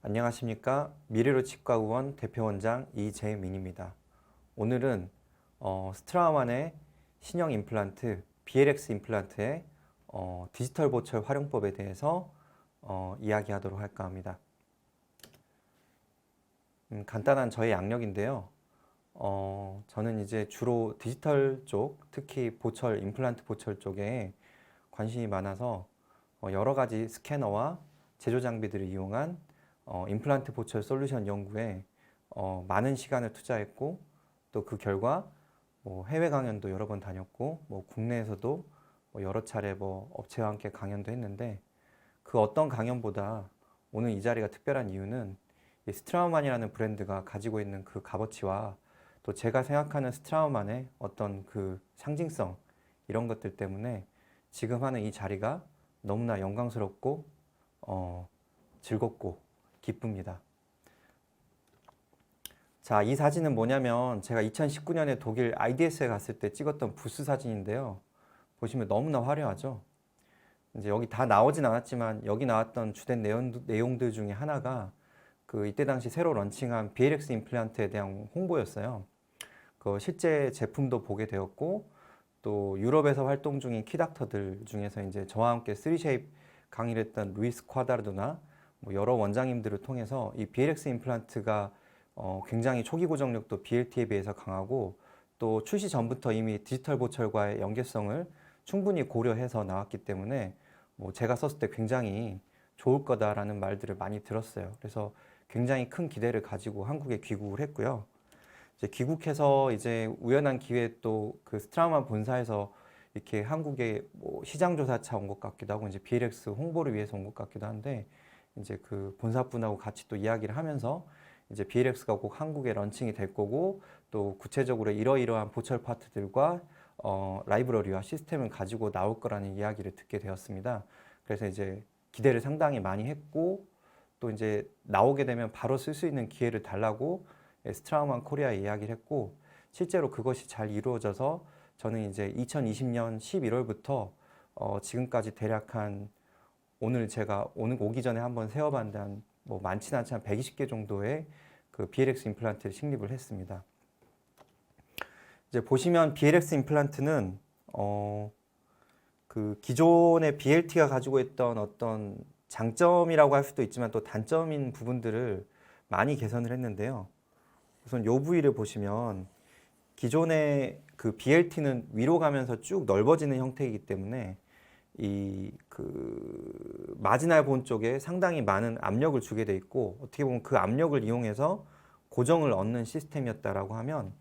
안녕하십니까. 미래로 치과의원 대표원장 이재민입니다. 오늘은 스트라우만의 신형 임플란트 BLX 임플란트의 디지털 보철 활용법에 대해서 이야기하도록 할까 합니다. 간단한 저의 양력인데요. 저는 이제 주로 디지털 쪽, 특히 보철, 임플란트 보철 쪽에 관심이 많아서 여러 가지 스캐너와 제조 장비들을 이용한 임플란트 보철 솔루션 연구에 많은 시간을 투자했고, 또 그 결과 해외 강연도 여러 번 다녔고, 국내에서도 여러 차례 업체와 함께 강연도 했는데, 그 어떤 강연보다 오늘 이 자리가 특별한 이유는 이 스트라우만이라는 브랜드가 가지고 있는 그 값어치와 또 제가 생각하는 스트라우만의 어떤 그 상징성, 이런 것들 때문에 지금 하는 이 자리가 너무나 영광스럽고 즐겁고 기쁩니다. 자, 이 사진은 뭐냐면 제가 2019년에 독일 IDS에 갔을 때 찍었던 부스 사진인데요. 보시면 너무나 화려하죠. 이제 여기 다 나오진 않았지만 여기 나왔던 주된 내용들 중에 하나가 이때 당시 새로 런칭한 BLX 임플란트에 대한 홍보였어요. 실제 제품도 보게 되었고, 또 유럽에서 활동 중인 키닥터들 중에서 이제 저와 함께 3쉐입 강의를 했던 루이스 콰다르도나 여러 원장님들을 통해서 이 BLX 임플란트가 굉장히 초기 고정력도 BLT에 비해서 강하고, 또 출시 전부터 이미 디지털 보철과의 연계성을 충분히 고려해서 나왔기 때문에 제가 썼을 때 굉장히 좋을 거다라는 말들을 많이 들었어요. 그래서 굉장히 큰 기대를 가지고 한국에 귀국을 했고요. 이제 귀국해서 이제 우연한 기회에 또 그 스트라우만 본사에서 이렇게 한국에 시장 조사차 온 것 같기도 하고, 이제 BLX 홍보를 위해서 온 것 같기도 한데, 이제 그 본사분하고 같이 또 이야기를 하면서 이제 BLX가 꼭 한국에 런칭이 될 거고, 또 구체적으로 이러이러한 보철 파트들과 라이브러리와 시스템을 가지고 나올 거라는 이야기를 듣게 되었습니다. 그래서 이제 기대를 상당히 많이 했고, 또 이제 나오게 되면 바로 쓸 수 있는 기회를 달라고 스트라우만 코리아에 이야기를 했고, 실제로 그것이 잘 이루어져서 저는 이제 2020년 11월부터 지금까지 대략 오늘 제가 오기 전에 한번 세어봤는데 많지는 않지만 120개 정도의 그 BLX 임플란트를 식립을 했습니다. 이제 보시면 BLX 임플란트는 그 기존의 BLT가 가지고 있던 어떤 장점이라고 할 수도 있지만 또 단점인 부분들을 많이 개선을 했는데요. 우선 이 부위를 보시면 기존의 그 BLT는 위로 가면서 쭉 넓어지는 형태이기 때문에 마지날 본 쪽에 상당히 많은 압력을 주게 돼 있고, 어떻게 보면 그 압력을 이용해서 고정을 얻는 시스템이었다라고 하면,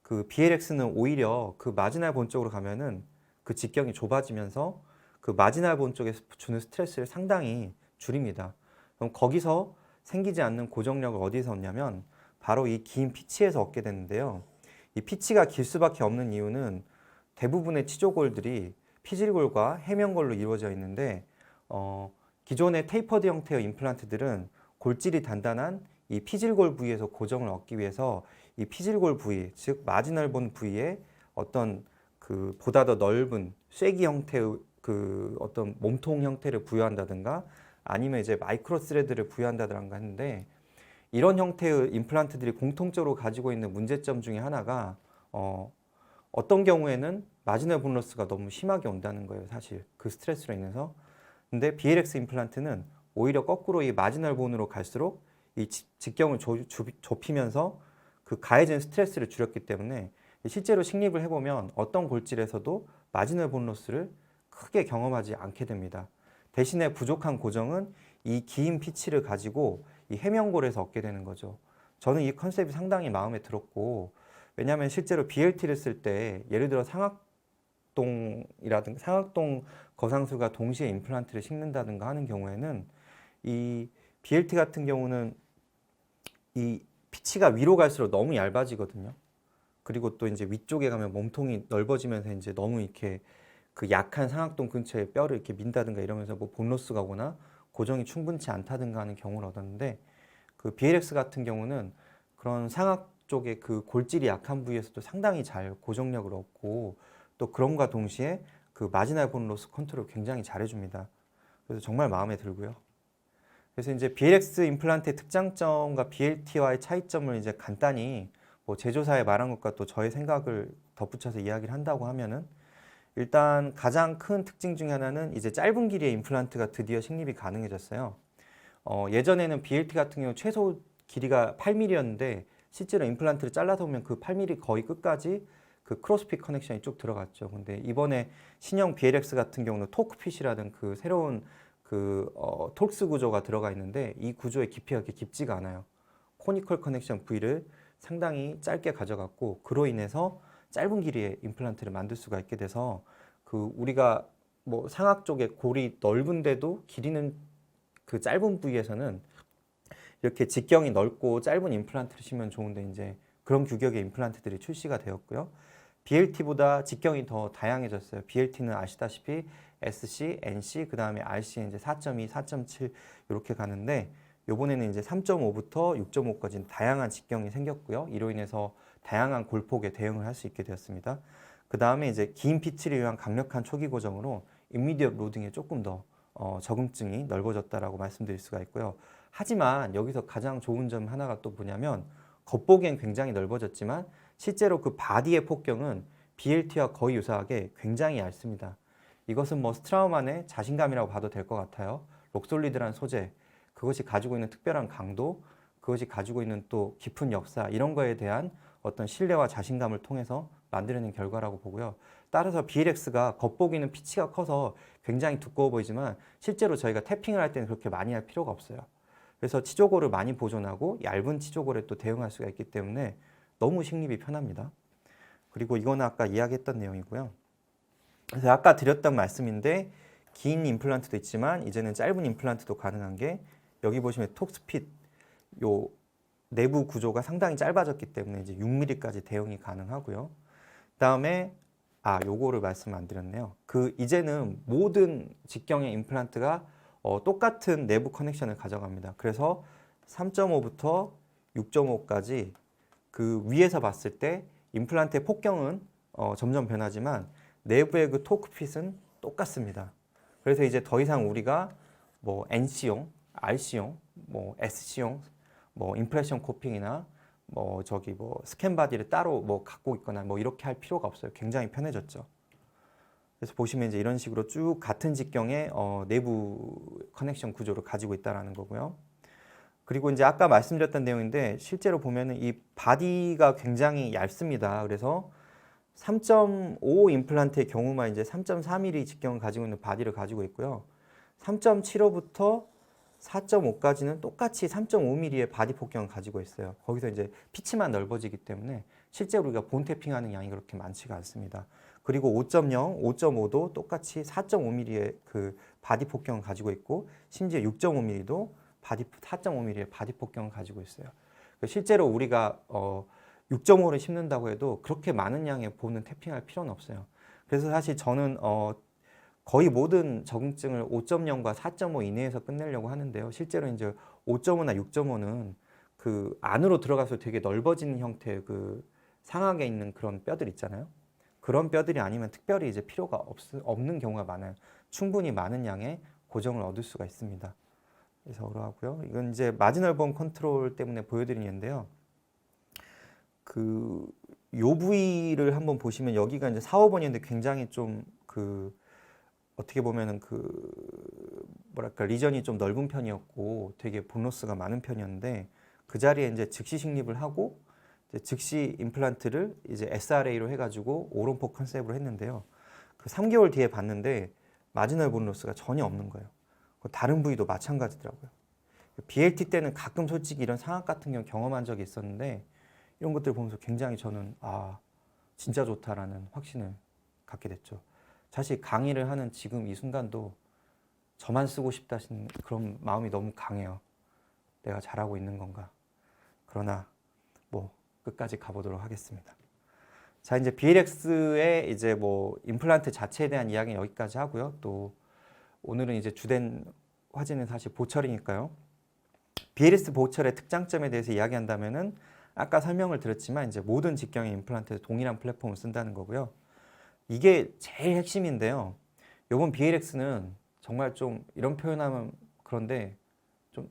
그 BLX는 오히려 그 마지날 본 쪽으로 가면은 그 직경이 좁아지면서 그 마지날 본 쪽에 주는 스트레스를 상당히 줄입니다. 그럼 거기서 생기지 않는 고정력을 어디서 얻냐면 바로 이 긴 피치에서 얻게 되는데요. 이 피치가 길 수밖에 없는 이유는 대부분의 치조골들이 피질골과 해면골로 이루어져 있는데, 기존의 테이퍼드 형태의 임플란트들은 골질이 단단한 이 피질골 부위에서 고정을 얻기 위해서 이 피질골 부위, 즉 마지널 본 부위에 어떤 보다 더 넓은 쐐기 형태의 어떤 몸통 형태를 부여한다든가, 아니면 이제 마이크로 스레드를 부여한다든가 했는데, 이런 형태의 임플란트들이 공통적으로 가지고 있는 문제점 중에 하나가 어떤 경우에는 마지널 본 로스가 너무 심하게 온다는 거예요, 사실 그 스트레스로 인해서. 근데 BLX 임플란트는 오히려 거꾸로 이 마지널 본으로 갈수록 이 직경을 좁히면서 그 가해진 스트레스를 줄였기 때문에 실제로 식립을 해보면 어떤 골질에서도 마지널 본 로스를 크게 경험하지 않게 됩니다. 대신에 부족한 고정은 이 긴 피치를 가지고 이 해면골에서 얻게 되는 거죠. 저는 이 컨셉이 상당히 마음에 들었고, 왜냐하면 실제로 BLT를 쓸 때 예를 들어 상악동 거상술과 동시에 임플란트를 심는다든가 하는 경우에는 이 BLT 같은 경우는 이 피치가 위로 갈수록 너무 얇아지거든요. 그리고 또 이제 위쪽에 가면 몸통이 넓어지면서 이제 너무 이렇게 그 약한 상악동 근처에 뼈를 이렇게 민다든가 이러면서 본로스 가거나 고정이 충분치 않다든가 하는 경우를 얻었는데, 그 BLX 같은 경우는 그런 상악 쪽에 그 골질이 약한 부위에서도 상당히 잘 고정력을 얻고, 또 그럼과 동시에 그 마지날 본 로스 컨트롤 굉장히 잘해줍니다. 그래서 정말 마음에 들고요. 그래서 이제 BLX 임플란트의 특장점과 BLT와의 차이점을 이제 간단히 뭐 제조사에 말한 것과 또 저의 생각을 덧붙여서 이야기를 한다고 하면은 일단 가장 큰 특징 중에 하나는 이제 짧은 길이의 임플란트가 드디어 식립이 가능해졌어요. 예전에는 BLT 같은 경우 최소 길이가 8mm였는데 실제로 임플란트를 잘라서 보면 그 8mm 거의 끝까지 그 크로스핏 커넥션이 쭉 들어갔죠. 근데 이번에 신형 BLX 같은 경우는 토크핏이라는 그 새로운 톨스 구조가 들어가 있는데 이 구조의 깊이가 그렇게 깊지가 않아요. 코니컬 커넥션 부위를 상당히 짧게 가져갔고 그로 인해서 짧은 길이의 임플란트를 만들 수가 있게 돼서 그 우리가 뭐 상악 쪽에 골이 넓은데도 길이는 그 짧은 부위에서는 이렇게 직경이 넓고 짧은 임플란트를 심으면 좋은데 이제 그런 규격의 임플란트들이 출시가 되었고요. BLT보다 직경이 더 다양해졌어요. BLT는 아시다시피 SC, NC, 그 다음에 RC 이제 4.2, 4.7 이렇게 가는데 요번에는 이제 3.5부터 6.5까지 다양한 직경이 생겼고요. 이로 인해서 다양한 골폭에 대응을 할 수 있게 되었습니다. 그 다음에 이제 긴 피치를 위한 강력한 초기 고정으로 임미디엇 로딩에 조금 더 적응증이 넓어졌다라고 말씀드릴 수가 있고요. 하지만 여기서 가장 좋은 점 하나가 또 뭐냐면 겉보기엔 굉장히 넓어졌지만 실제로 그 바디의 폭경은 BLT와 거의 유사하게 굉장히 얇습니다. 이것은 뭐 스트라우만의 자신감이라고 봐도 될 것 같아요. 록솔리드란 소재, 그것이 가지고 있는 특별한 강도, 그것이 가지고 있는 또 깊은 역사 이런 거에 대한 어떤 신뢰와 자신감을 통해서 만들어낸 결과라고 보고요. 따라서 BLX가 겉보기는 피치가 커서 굉장히 두꺼워 보이지만 실제로 저희가 태핑을 할 때는 그렇게 많이 할 필요가 없어요. 그래서 치조골을 많이 보존하고 얇은 치조골에 또 대응할 수가 있기 때문에 너무 식립이 편합니다. 그리고 이거는 아까 이야기했던 내용이고요. 그래서 아까 드렸던 말씀인데 긴 임플란트도 있지만 이제는 짧은 임플란트도 가능한 게 여기 보시면 톡스핏 요 내부 구조가 상당히 짧아졌기 때문에 이제 6mm까지 대응이 가능하고요. 그다음에 요거를 말씀 안 드렸네요. 이제는 모든 직경의 임플란트가 똑같은 내부 커넥션을 가져갑니다. 그래서 3.5부터 6.5까지 그 위에서 봤을 때 임플란트의 폭경은 점점 변하지만 내부의 그 토크핏은 똑같습니다. 그래서 이제 더 이상 우리가 뭐 NC용, RC용, 뭐 SC용, 뭐 임프레션 코핑이나 뭐 스캔 바디를 따로 뭐 갖고 있거나 뭐 이렇게 할 필요가 없어요. 굉장히 편해졌죠. 그래서 보시면 이제 이런 식으로 쭉 같은 직경의 내부 커넥션 구조를 가지고 있다라는 거고요. 그리고 이제 아까 말씀드렸던 내용인데 실제로 보면은 이 바디가 굉장히 얇습니다. 그래서 3.5 임플란트의 경우만 이제 3.4mm 직경을 가지고 있는 바디를 가지고 있고요. 3.75부터 4.5까지는 똑같이 3.5mm의 바디 폭경을 가지고 있어요. 거기서 이제 피치만 넓어지기 때문에 실제로 우리가 본 태핑하는 양이 그렇게 많지가 않습니다. 그리고 5.0, 5.5도 똑같이 4.5mm의 그 바디 폭경을 가지고 있고 심지어 6.5mm도 4.5mm의 바디 폭경을 가지고 있어요. 실제로 우리가 6.5를 심는다고 해도 그렇게 많은 양의 본은 태핑할 필요는 없어요. 그래서 사실 저는 거의 모든 적응증을 5.0과 4.5 이내에서 끝내려고 하는데요. 실제로 이제 5.5나 6.5는 그 안으로 들어가서 되게 넓어지는 형태의 그 상악에 있는 그런 뼈들 있잖아요. 그런 뼈들이 아니면 특별히 이제 필요가 없는 경우가 많아요. 충분히 많은 양의 고정을 얻을 수가 있습니다. 그래서 그러고요. 이건 이제 마지널 본 컨트롤 때문에 보여드리는데요. 요 부위를 한번 보시면 여기가 이제 4, 5번이었는데 굉장히 좀 어떻게 보면은 뭐랄까 리전이 좀 넓은 편이었고 되게 본로스가 많은 편이었는데 그 자리에 이제 즉시 식립을 하고 이제 즉시 임플란트를 이제 SRA로 해가지고 오론폭 컨셉으로 했는데요. 3개월 뒤에 봤는데 마지널 본로스가 전혀 없는 거예요. 다른 부위도 마찬가지더라고요. BLT 때는 가끔 솔직히 이런 상황 같은 경우 경험한 적이 있었는데 이런 것들 보면서 굉장히 저는 진짜 좋다라는 확신을 갖게 됐죠. 사실 강의를 하는 지금 이 순간도 저만 쓰고 싶다는 그런 마음이 너무 강해요. 내가 잘하고 있는 건가. 그러나 뭐 끝까지 가보도록 하겠습니다. 자, 이제 BLX의 이제 뭐 임플란트 자체에 대한 이야기는 여기까지 하고요. 또 오늘은 이제 주된 화제는 사실 보철이니까요. BLX 보철의 특장점에 대해서 이야기한다면은 아까 설명을 드렸지만 이제 모든 직경의 임플란트에서 동일한 플랫폼을 쓴다는 거고요. 이게 제일 핵심인데요. 이번 BLX는 정말 좀 이런 표현하면 그런데 좀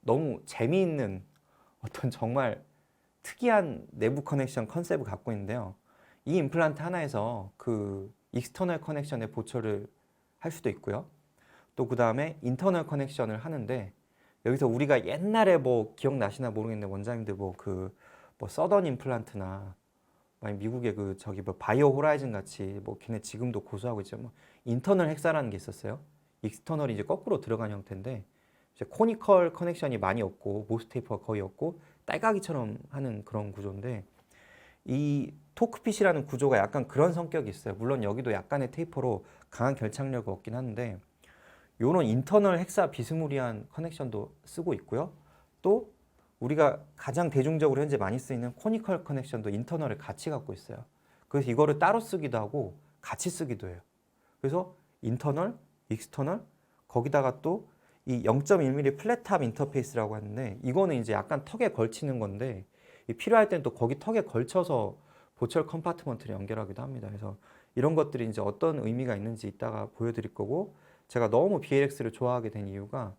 너무 재미있는 어떤 정말 특이한 내부 커넥션 컨셉을 갖고 있는데요. 이 임플란트 하나에서 그 익스터널 커넥션의 보철을 할 수도 있고요. 또 그 다음에 인터널 커넥션을 하는데 여기서 우리가 옛날에 뭐 기억나시나 모르겠는데 원장님들 뭐 서던 임플란트나 아니 미국의 그 저기 뭐 바이오 호라이즌 같이 뭐 걔네 지금도 고수하고 있죠. 뭐 인터널 헥사라는 게 있었어요. 익스터널이 이제 거꾸로 들어간 형태인데 이제 코니컬 커넥션이 많이 없고 모스 테이퍼가 거의 없고 딸깍이처럼 하는 그런 구조인데 이 토크핏이라는 구조가 약간 그런 성격이 있어요. 물론 여기도 약간의 테이퍼로 강한 결착력을 얻긴 하는데 요런 인터널 헥사 비스무리한 커넥션도 쓰고 있고요. 또 우리가 가장 대중적으로 현재 많이 쓰이는 코니컬 커넥션도 인터널을 같이 갖고 있어요. 그래서 이거를 따로 쓰기도 하고 같이 쓰기도 해요. 그래서 인터널, 익스터널, 거기다가 또 이 0.1mm 플랫탑 인터페이스라고 하는데 이거는 이제 약간 턱에 걸치는 건데 필요할 때는 또 거기 턱에 걸쳐서 보철 컴파트먼트를 연결하기도 합니다. 그래서 이런 것들이 이제 어떤 의미가 있는지 이따가 보여드릴 거고 제가 너무 BLX를 좋아하게 된 이유가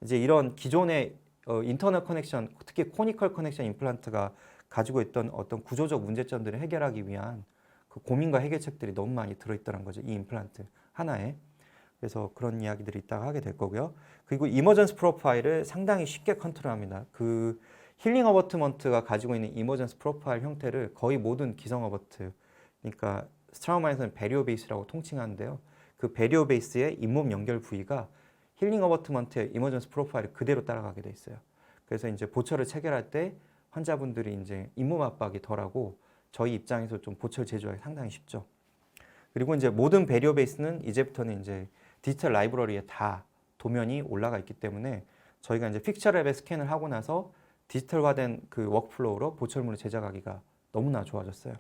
이제 이런 기존의 인터널 커넥션, 특히 코니컬 커넥션 임플란트가 가지고 있던 어떤 구조적 문제점들을 해결하기 위한 그 고민과 해결책들이 너무 많이 들어있더란 거죠. 이 임플란트 하나에. 그래서 그런 이야기들이 이따가 하게 될 거고요. 그리고 이머전스 프로파일을 상당히 쉽게 컨트롤합니다. 그 힐링 어버트먼트가 가지고 있는 이머전스 프로파일 형태를 거의 모든 기성 어버트, 그러니까 스트라우마에서는 베리오 베이스라고 통칭하는데요. 그 베리오 베이스의 잇몸 연결 부위가 힐링 어버트먼트의 이머전스 프로파일을 그대로 따라가게 돼 있어요. 그래서 이제 보철을 체결할 때 환자분들이 이제 잇몸 압박이 덜하고 저희 입장에서 좀 보철 제조하기 상당히 쉽죠. 그리고 이제 모든 베리오 베이스는 이제부터는 이제 디지털 라이브러리에 다 도면이 올라가 있기 때문에 저희가 이제 픽처랩에 스캔을 하고 나서 디지털화된 그 워크플로우로 보철물을 제작하기가 너무나 좋아졌어요.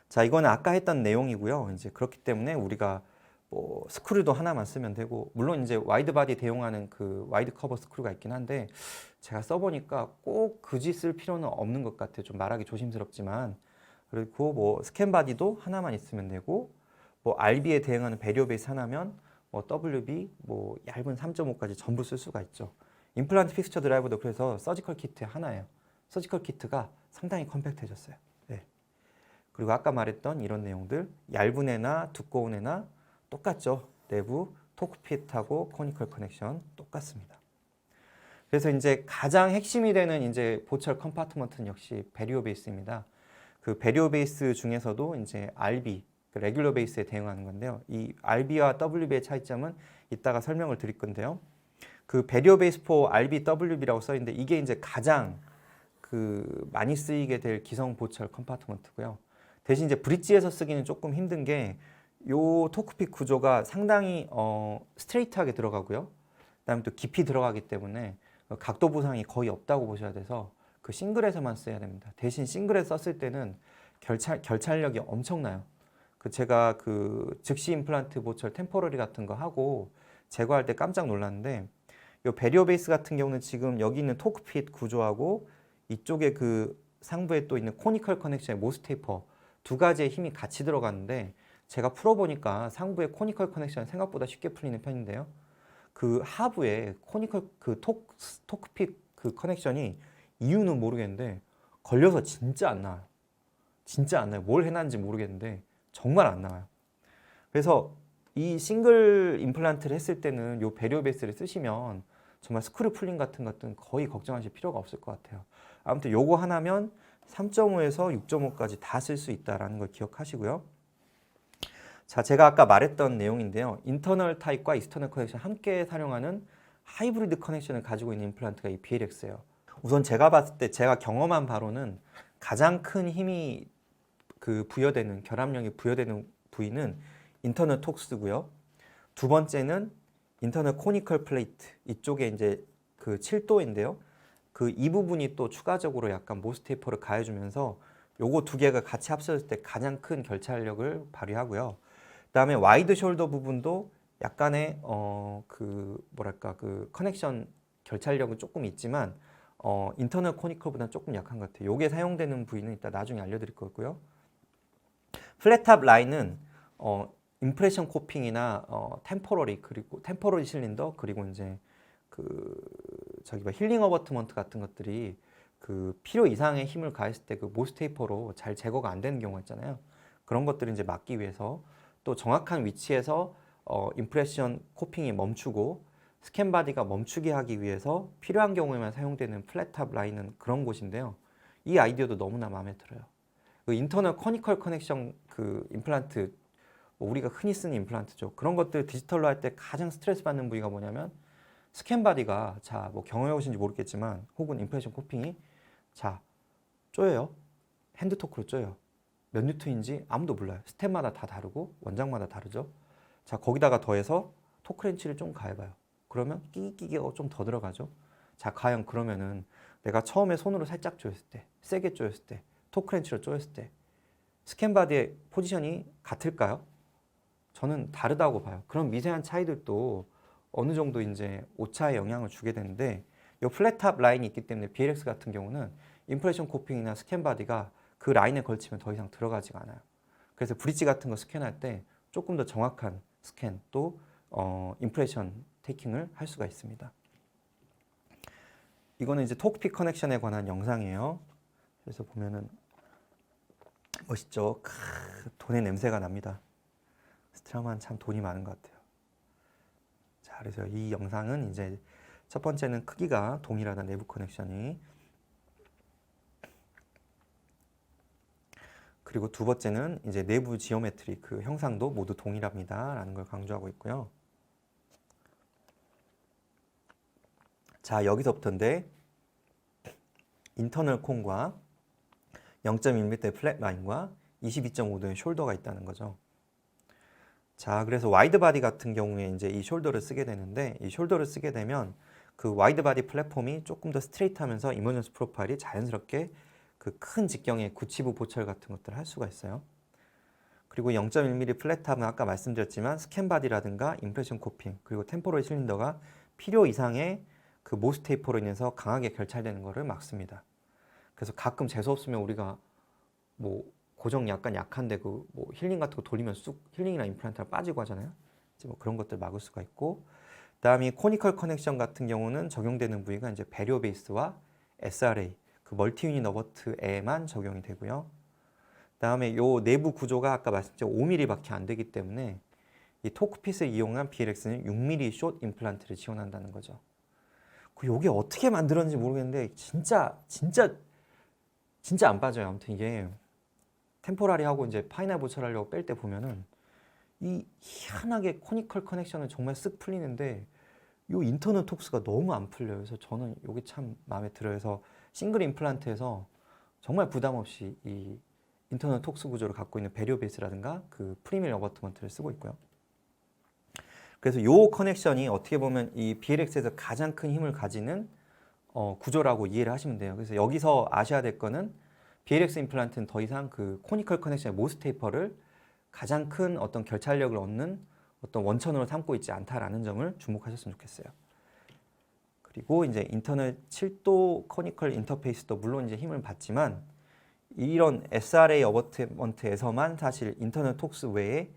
자, 이거는 아까 했던 내용이고요. 이제 그렇기 때문에 우리가 뭐 스크류도 하나만 쓰면 되고 물론 이제 와이드 바디 대용하는 그 와이드 커버 스크류가 있긴 한데 제가 써보니까 꼭 굳이 쓸 필요는 없는 것 같아요. 좀 말하기 조심스럽지만 그리고 뭐 스캔 바디도 하나만 있으면 되고 뭐 RB에 대응하는 배리오 베이스 하나면 뭐 WB 뭐 얇은 3.5까지 전부 쓸 수가 있죠. 임플란트 픽스처 드라이버도 그래서 서지컬 키트 하나예요. 서지컬 키트가 상당히 컴팩트해졌어요. 네. 그리고 아까 말했던 이런 내용들 얇은 애나 두꺼운 애나 똑같죠. 내부 토크핏하고 코니컬 커넥션 똑같습니다. 그래서 이제 가장 핵심이 되는 이제 보철 컴파트먼트는 역시 베리오 베이스입니다. 그 베리오 베이스 중에서도 이제 RB, 그 레귤러 베이스에 대응하는 건데요. 이 RB와 WB의 차이점은 이따가 설명을 드릴 건데요. 그 베리오 베이스 포 RB, WB라고 써 있는데 이게 이제 가장 그 많이 쓰이게 될 기성 보철 컴파트먼트고요. 대신 이제 브릿지에서 쓰기는 조금 힘든 게 요 토크핏 구조가 상당히 스트레이트하게 들어가고요. 그다음에 또 깊이 들어가기 때문에 각도 보상이 거의 없다고 보셔야 돼서 그 싱글에서만 써야 됩니다. 대신 싱글에 썼을 때는 결찰력이 엄청나요. 그 제가 그 즉시 임플란트 보철 템포러리 같은 거 하고 제거할 때 깜짝 놀랐는데 이 베리오 베이스 같은 경우는 지금 여기 있는 토크핏 구조하고 이쪽에 그 상부에 또 있는 코니컬 커넥션의 모스 테이퍼 두 가지의 힘이 같이 들어가는데 제가 풀어보니까 상부의 코니컬 커넥션 생각보다 쉽게 풀리는 편인데요. 그 하부에 코니컬 그 토크핏 그 커넥션이 이유는 모르겠는데 걸려서 진짜 안 나와요. 진짜 안 나요. 뭘 해놨는지 모르겠는데 정말 안 나와요. 그래서 이 싱글 임플란트를 했을 때는 요 베리오 베이스를 쓰시면 정말 스크류 풀림 같은 것들은 거의 걱정하실 필요가 없을 것 같아요. 아무튼 요거 하나면 3.5에서 6.5까지 다 쓸 수 있다는 걸 기억하시고요. 자, 제가 아까 말했던 내용인데요. 인터널 타입과 익스터널 커넥션 함께 사용하는 하이브리드 커넥션을 가지고 있는 임플란트가 이 BLX예요. 우선 제가 봤을 때 제가 경험한 바로는 가장 큰 힘이 그 부여되는 결합력이 부여되는 부위는 인터널 톡스고요. 두 번째는 인터널 코니컬 플레이트 이쪽에 이제 그 7도인데요. 그 이 부분이 또 추가적으로 약간 모스 테이퍼를 가해주면서 요거 두 개가 같이 합쳐졌을 때 가장 큰 결착력을 발휘하고요. 그다음에 와이드 숄더 부분도 약간의 그 뭐랄까 그 커넥션 결착력은 조금 있지만 인터널 코니컬보다는 조금 약한 것 같아요. 요게 사용되는 부위는 이따 나중에 알려드릴 거고요. 플랫탑 라인은 임프레션 코핑이나 템포러리 그리고 템포러리 실린더 그리고 이제 그 저기 뭐 힐링 어버트먼트 같은 것들이 그 필요 이상의 힘을 가했을 때 그 모스 테이퍼로 잘 제거가 안 되는 경우가 있잖아요. 그런 것들을 이제 막기 위해서 또 정확한 위치에서 임프레션 코핑이 멈추고 스캔 바디가 멈추게 하기 위해서 필요한 경우에만 사용되는 플랫탑 라인은 그런 곳인데요. 이 아이디어도 너무나 마음에 들어요. 그 인터널 커니컬 커넥션 그 임플란트, 뭐 우리가 흔히 쓰는 임플란트죠. 그런 것들 디지털로 할 때 가장 스트레스 받는 부위가 뭐냐면 스캔 바디가 자, 뭐 경험해 보신지 모르겠지만 혹은 임프레션 코핑이 자, 쪼여요. 핸드 토크로 쪼여요. 몇 뉴턴인지 아무도 몰라요. 스텝마다 다 다르고 원장마다 다르죠. 자, 거기다가 더해서 토크렌치를 좀 가해봐요. 그러면 끼기가 좀 더 들어가죠. 자, 과연 그러면은 내가 처음에 손으로 살짝 조였을 때, 세게 조였을 때, 토크렌치로 조였을 때 스캔 바디의 포지션이 같을까요? 저는 다르다고 봐요. 그런 미세한 차이들도 어느 정도 이제 오차에 영향을 주게 되는데 이 플랫탑 라인이 있기 때문에 BLX 같은 경우는 임프레션 코핑이나 스캔 바디가 그 라인에 걸치면 더 이상 들어가지가 않아요. 그래서 브릿지 같은 거 스캔할 때 조금 더 정확한 스캔 또 임프레션 테이킹을 할 수가 있습니다. 이거는 이제 톡픽 커넥션에 관한 영상이에요. 그래서 보면은 멋있죠? 돈의 냄새가 납니다. 스트라만 참 돈이 많은 것 같아요. 자, 그래서 이 영상은 이제 첫 번째는 크기가 동일하다, 내부 커넥션이. 그리고 두 번째는 이제 내부 지오메트리 그 형상도 모두 동일합니다 라는 걸 강조하고 있고요. 자, 여기서부터인데 인터널 콘과 0.1mm 플랫 라인과 22.5도의 숄더가 있다는 거죠. 자, 그래서 와이드 바디 같은 경우에 이제 이 숄더를 쓰게 되는데 이 숄더를 쓰게 되면 그 와이드 바디 플랫폼이 조금 더 스트레이트하면서 이머전스 프로파일이 자연스럽게 그 큰 직경의 구치부 보철 같은 것들을 할 수가 있어요. 그리고 0.1mm 플랫탑은 아까 말씀드렸지만 스캔 바디라든가 임프레션 코핑 그리고 템포럴 실린더가 필요 이상의 그 모스 테이퍼로 인해서 강하게 결찰되는 것을 막습니다. 그래서 가끔 재수 없으면 우리가 뭐 고정 약간 약한데 그 뭐 힐링 같은 거 돌리면 쑥 힐링이나 임플란트가 빠지고 하잖아요. 이제 뭐 그런 것들 막을 수가 있고, 그다음에 코니컬 커넥션 같은 경우는 적용되는 부위가 이제 배리어 베이스와 SRA 그 멀티 유닛 어버트에만 적용이 되고요. 그다음에 요 내부 구조가 아까 말씀드린 5mm밖에 안 되기 때문에 이 토크핏을 이용한 BLX는 6mm 숏 임플란트를 지원한다는 거죠. 그 요게 어떻게 만들었는지 모르겠는데 진짜 안 빠져요. 아무튼 이게 템포라리하고 이제 파이널 보철하려고 뺄 때 보면은 이 희한하게 코니컬 커넥션은 정말 쓱 풀리는데 요 인터널 톡스가 너무 안 풀려요. 그래서 저는 요게 참 마음에 들어요. 그래서 싱글 임플란트에서 정말 부담 없이 이 인터널 톡스 구조를 갖고 있는 배리어 베이스라든가 그 프리밀 어버트먼트를 쓰고 있고요. 그래서 요 커넥션이 어떻게 보면 이 BLX에서 가장 큰 힘을 가지는 구조라고 이해를 하시면 돼요. 그래서 여기서 아셔야 될 거는 BLX 임플란트는 더 이상 그 코니컬 커넥션의 모스 테이퍼를 가장 큰 어떤 결찰력을 얻는 어떤 원천으로 삼고 있지 않다라는 점을 주목하셨으면 좋겠어요. 그리고 이제 인터널 7도 코니컬 인터페이스도 물론 이제 힘을 받지만 이런 SRA 어버트먼트에서만 사실 인터널 톡스 외에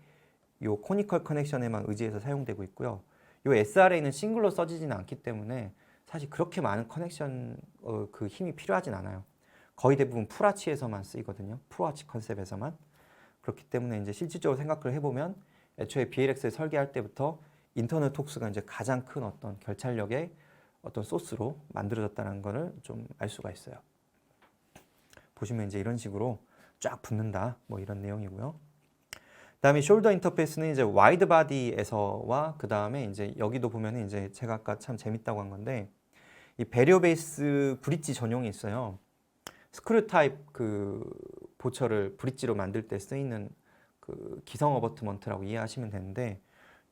요 코니컬 커넥션에만 의지해서 사용되고 있고요. 요 SRA는 싱글로 써지지는 않기 때문에 사실 그렇게 많은 커넥션 그 힘이 필요하진 않아요. 거의 대부분 풀아치에서만 쓰이거든요. 풀아치 컨셉에서만. 그렇기 때문에 이제 실질적으로 생각을 해보면 애초에 BLX를 설계할 때부터 인터널 톡스가 이제 가장 큰 어떤 결찰력의 어떤 소스로 만들어졌다는 것을 좀 알 수가 있어요. 보시면 이제 이런 식으로 쫙 붙는다. 뭐 이런 내용이고요. 그다음에 숄더 인터페이스는 이제 와이드 바디에서와 그다음에 이제 여기도 보면은 이제 제가 아까 참 재밌다고 한 건데 이 배리어 베이스 브릿지 전용이 있어요. 스크류 타입 그 보철을 브릿지로 만들 때 쓰이는 그 기성 어버트먼트라고 이해하시면 되는데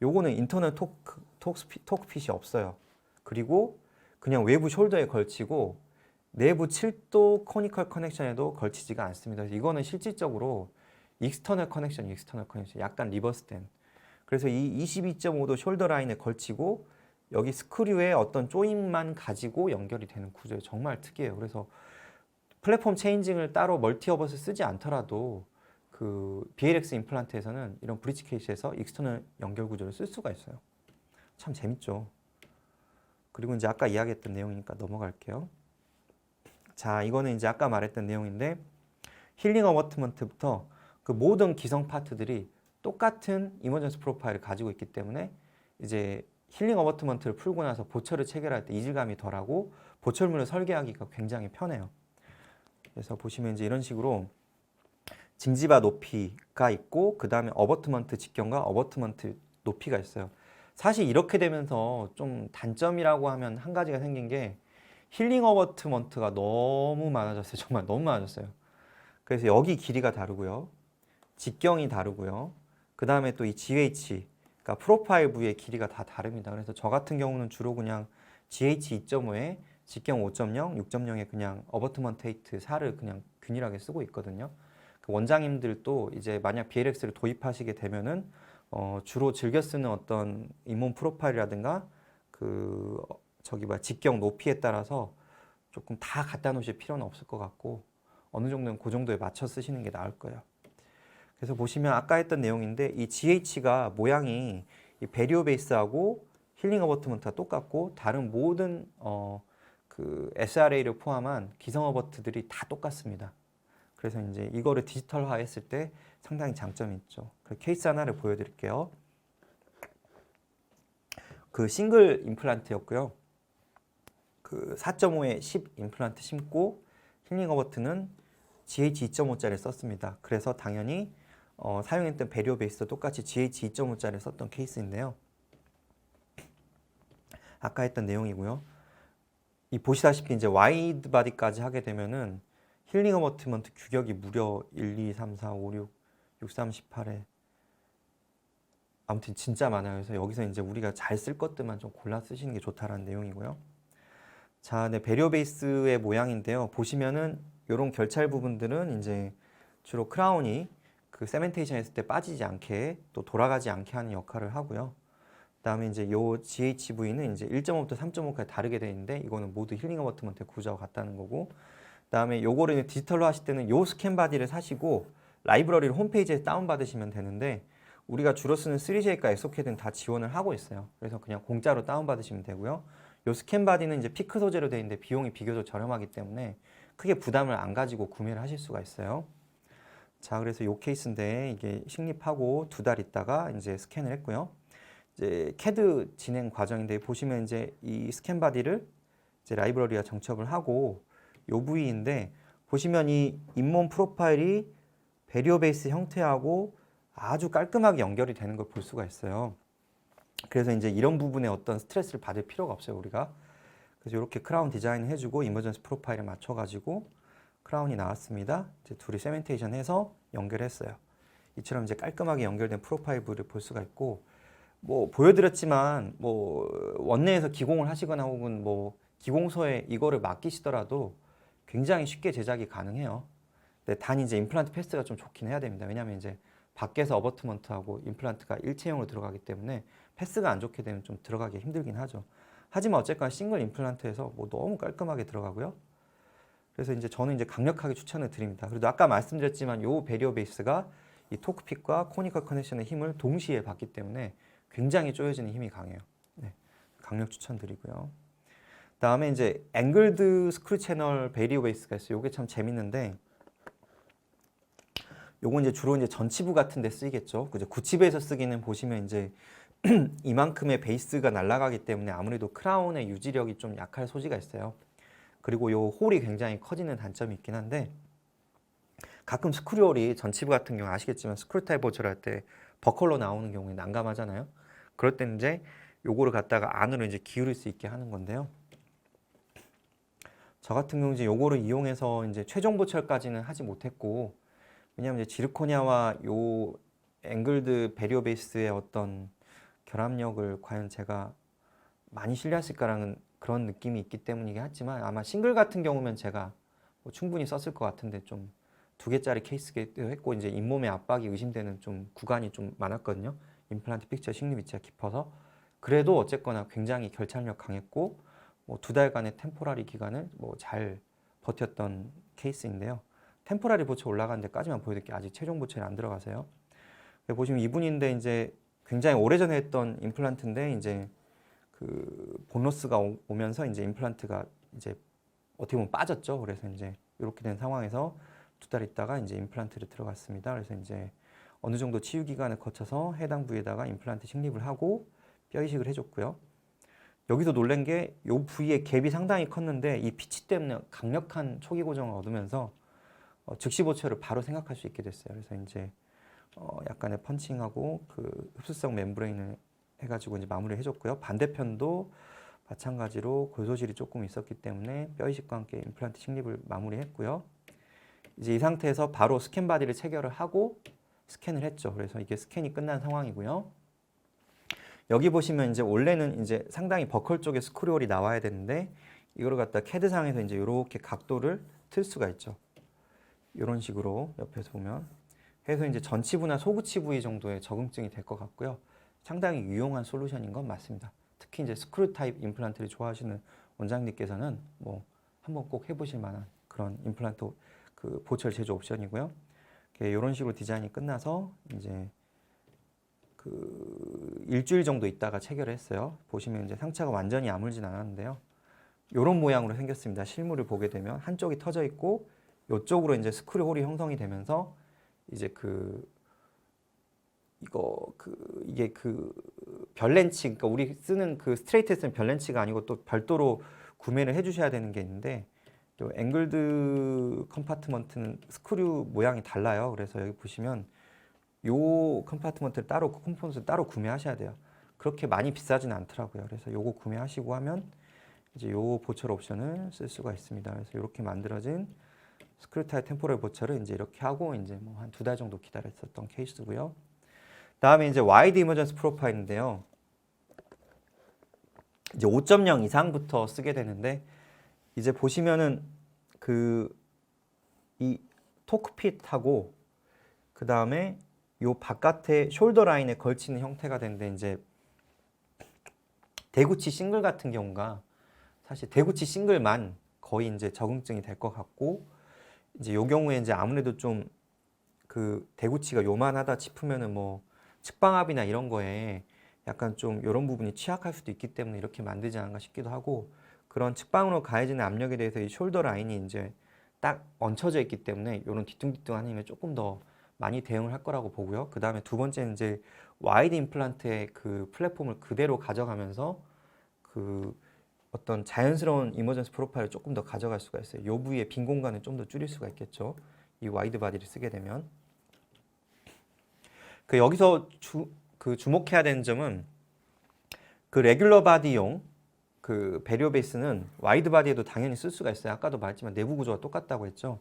요거는 인터널 토크핏이 없어요. 그리고 그냥 외부 숄더에 걸치고 내부 7도 코니컬 커넥션에도 걸치지가 않습니다. 그래서 이거는 실질적으로 익스터널 커넥션 약간 리버스된. 그래서 이 22.5도 숄더 라인에 걸치고 여기 스크류에 어떤 조임만 가지고 연결이 되는 구조예요. 정말 특이해요. 그래서 플랫폼 체인징을 따로 멀티 어버스 쓰지 않더라도 그 BLX 임플란트에서는 이런 브릿지 케이스에서 익스터널 연결 구조를 쓸 수가 있어요. 참 재밌죠. 그리고 이제 아까 이야기했던 내용이니까 넘어갈게요. 자, 이거는 이제 아까 말했던 내용인데 힐링 어버트먼트부터 그 모든 기성 파트들이 똑같은 이머전스 프로파일을 가지고 있기 때문에 이제 힐링 어버트먼트를 풀고 나서 보철을 체결할 때 이질감이 덜하고 보철문을 설계하기가 굉장히 편해요. 그래서 보시면 이제 이런 식으로 징지바 높이가 있고 그 다음에 어버트먼트 직경과 어버트먼트 높이가 있어요. 사실 이렇게 되면서 좀 단점이라고 하면 한 가지가 생긴 게 힐링 어버트먼트가 너무 많아졌어요. 정말 너무 많아졌어요. 그래서 여기 길이가 다르고요. 직경이 다르고요. 그 다음에 또 이 GH, 그러니까 프로파일 부위의 길이가 다 다릅니다. 그래서 저 같은 경우는 주로 그냥 GH 2.5에 직경 5.0, 6.0에 그냥 어버트먼트 헤이트 4를 그냥 균일하게 쓰고 있거든요. 그 원장님들도 이제 만약 BLX를 도입하시게 되면은 주로 즐겨 쓰는 어떤 잇몸 프로파일이라든가 그 직경 높이에 따라서 조금 다 갖다 놓으실 필요는 없을 것 같고 어느 정도는 그 정도에 맞춰 쓰시는 게 나을 거예요. 그래서 보시면 아까 했던 내용인데 이 GH가 모양이 이 베리오 베이스하고 힐링 어버트먼트가 똑같고 다른 모든 그 SRA를 포함한 기성 어버트들이 다 똑같습니다. 그래서 이제 이거를 디지털화 했을 때 상당히 장점이 있죠. 그 케이스 하나를 보여드릴게요. 그 싱글 임플란트였고요. 그 4.5에 10 임플란트 심고 힐링 어버트는 GH 2.5짜리 썼습니다. 그래서 당연히 사용했던 베리오 베이스도 똑같이 GH 2.5짜리 썼던 케이스인데요. 아까 했던 내용이고요. 이 보시다시피 이제 와이드 바디까지 하게 되면은 힐링 어버트먼트 규격이 무려 1, 2, 3, 4, 5, 6, 6, 3, 18에 아무튼 진짜 많아요. 그래서 여기서 이제 우리가 잘 쓸 것들만 좀 골라 쓰시는 게 좋다라는 내용이고요. 자, 네, 베리오 베이스의 모양인데요. 보시면은 이런 결찰 부분들은 이제 주로 크라운이 그 세멘테이션 했을 때 빠지지 않게 또 돌아가지 않게 하는 역할을 하고요. 그다음에 이제 요 GHV는 이제 1.5부터 3.5까지 다르게 되어 있는데 이거는 모두 힐링 어버트먼트 구조가 같다는 거고. 그다음에 요거를 디지털로 하실 때는 요 스캔 바디를 사시고 라이브러리를 홈페이지에 다운 받으시면 되는데 우리가 주로 쓰는 3J과 엑소캐드는 다 지원을 하고 있어요. 그래서 그냥 공짜로 다운 받으시면 되고요. 요 스캔 바디는 이제 피크 소재로 되어 있는데 비용이 비교적 저렴하기 때문에 크게 부담을 안 가지고 구매를 하실 수가 있어요. 자, 그래서 요 케이스인데 이게 식립하고 2달 있다가 이제 스캔을 했고요. 이제 캐드 진행 과정인데 보시면 이제 이 스캔 바디를 이제 라이브러리와 정첩을 하고 요 부위인데 보시면 이 잇몸 프로파일이 베리오 베이스 형태하고 아주 깔끔하게 연결이 되는 걸 볼 수가 있어요. 그래서 이제 이런 부분에 어떤 스트레스를 받을 필요가 없어요, 우리가. 그래서 이렇게 크라운 디자인을 해주고 이머전스 프로파일에 맞춰가지고 크라운이 나왔습니다. 이제 둘이 세멘테이션 해서 연결했어요. 이처럼 이제 깔끔하게 연결된 프로파일 부를 볼 수가 있고, 뭐 보여드렸지만 뭐 원내에서 기공을 하시거나 혹은 뭐 기공소에 이거를 맡기시더라도 굉장히 쉽게 제작이 가능해요. 근데 단 이제 임플란트 패스가 좀 좋긴 해야 됩니다. 왜냐하면 이제 밖에서 어버트먼트하고 임플란트가 일체형으로 들어가기 때문에 패스가 안 좋게 되면 좀 들어가기 힘들긴 하죠. 하지만 어쨌거나 싱글 임플란트에서 뭐 너무 깔끔하게 들어가고요. 그래서 이제 저는 이제 강력하게 추천을 드립니다. 그래도 아까 말씀드렸지만 요 베리오 베이스가 이 토크핏과 코니컬 커넥션의 힘을 동시에 받기 때문에 굉장히 조여지는 힘이 강해요. 네, 강력 추천드리고요. 다음에 이제 앵글드 스크류 채널 베리오 베이스가 있어요. 요게 참 재밌는데 요건 이제 주로 이제 전치부 같은 데 쓰이겠죠. 그죠? 구치부에서 쓰기는 보시면 이제 이만큼의 베이스가 날아가기 때문에 아무래도 크라운의 유지력이 좀 약할 소지가 있어요. 그리고 요 홀이 굉장히 커지는 단점이 있긴 한데 가끔 스크류홀이 전치부 같은 경우 아시겠지만 스크류 타입 보철할 때 버컬로 나오는 경우에 난감하잖아요. 그럴 때는 이제 요거를 갖다가 안으로 이제 기울일 수 있게 하는 건데요. 저 같은 경우 이제 요거를 이용해서 이제 최종 보철까지는 하지 못했고 왜냐하면 이제 지르코니아와 요 앵글드 베리오 베이스의 어떤 결합력을 과연 제가 많이 신뢰했을까라는 그런 느낌이 있기 때문이긴 하지만 아마 싱글 같은 경우면 제가 뭐 충분히 썼을 것 같은데 좀 2개짜리 케이스기도 했고 이제 잇몸의 압박이 의심되는 좀 구간이 좀 많았거든요. 임플란트 픽처 식립 위치가 깊어서 그래도 어쨌거나 굉장히 결착력 강했고 뭐 2달간의 템포라리 기간을 뭐 잘 버텼던 케이스인데요. 템포라리 보철 올라가는 데까지만 보여드릴게요. 아직 최종 보철이 안 들어가세요. 보시면 이분인데 이제 굉장히 오래전에 했던 임플란트인데 이제 그 보너스가 오면서 이제 임플란트가 이제 어떻게 보면 빠졌죠. 그래서 이제 이렇게 된 상황에서 2달 있다가 이제 임플란트를 들어갔습니다. 그래서 이제 어느 정도 치유 기간을 거쳐서 해당 부위에다가 임플란트 식립을 하고 뼈 이식을 해줬고요. 여기서 놀란 게 이 부위의 갭이 상당히 컸는데 이 피치 때문에 강력한 초기 고정을 얻으면서 즉시 보철을 바로 생각할 수 있게 됐어요. 그래서 이제 약간의 펀칭하고 그 흡수성 멤브레인을 해가지고 이제 마무리를 해줬고요. 반대편도 마찬가지로 골소실이 조금 있었기 때문에 뼈 이식과 함께 임플란트 식립을 마무리했고요. 이제 이 상태에서 바로 스캔 바디를 체결을 하고 스캔을 했죠. 그래서 이게 스캔이 끝난 상황이고요. 여기 보시면 이제 원래는 이제 상당히 버클 쪽에 스크류홀이 나와야 되는데 이거를 갖다 캐드상에서 이제 이렇게 각도를 틀 수가 있죠. 이런 식으로 옆에서 보면 해서 이제 전치부나 소구치 부위 정도의 적응증이 될 것 같고요. 상당히 유용한 솔루션인 건 맞습니다. 특히 이제 스크류 타입 임플란트를 좋아하시는 원장님께서는 뭐 한번 꼭 해보실 만한 그런 임플란트 그 보철 제조 옵션이고요. 이런 식으로 디자인이 끝나서 이제 그 일주일 정도 있다가 체결을 했어요. 보시면 이제 상처가 완전히 아물진 않았는데요. 이런 모양으로 생겼습니다. 실물을 보게 되면 한쪽이 터져 있고 이쪽으로 이제 스크류 홀이 형성이 되면서 이제 이게 그 별렌치, 그러니까 우리 쓰는 그 스트레이트에 쓰는 별렌치가 아니고 또 별도로 구매를 해주셔야 되는 게 있는데 또 앵글드 컴파트먼트는 스크류 모양이 달라요. 그래서 여기 보시면 요 컴파트먼트를 따로 컴포넌트를 따로 구매하셔야 돼요. 그렇게 많이 비싸지는 않더라고요. 그래서 요거 구매하시고 하면 이제 요 보철 옵션을 쓸 수가 있습니다. 그래서 이렇게 만들어진 스크류 타입 템포럴 보철을 이제 이렇게 하고 이제 뭐 한 2달 정도 기다렸었던 케이스고요. 다음에 이제 와이드 이머전스 프로파일인데요. 이제 5.0 이상부터 쓰게 되는데 이제 보시면은 이 토크핏하고 그 다음에 요 바깥에 숄더 라인에 걸치는 형태가 되는데 이제 대구치 싱글 같은 경우가 사실 대구치 싱글만 거의 이제 적응증이 될 것 같고 이제 요 경우에 이제 아무래도 좀 그 대구치가 요만하다 싶으면은 뭐 측방압이나 이런 거에 약간 좀 이런 부분이 취약할 수도 있기 때문에 이렇게 만들지 않은가 싶기도 하고 그런 측방으로 가해지는 압력에 대해서 이 숄더 라인이 이제 딱 얹혀져 있기 때문에 이런 뒤뚱뒤뚱한 힘에 조금 더 많이 대응을 할 거라고 보고요. 그 다음에 두 번째는 이제 와이드 임플란트의 그 플랫폼을 그대로 가져가면서 그 어떤 자연스러운 이머전스 프로파일을 조금 더 가져갈 수가 있어요. 이 부위의 빈 공간을 좀 더 줄일 수가 있겠죠. 이 와이드 바디를 쓰게 되면. 여기서 주목해야 되는 점은 그 레귤러 바디용 그 배리어 베이스는 와이드 바디에도 당연히 쓸 수가 있어요. 아까도 말했지만 내부 구조가 똑같다고 했죠.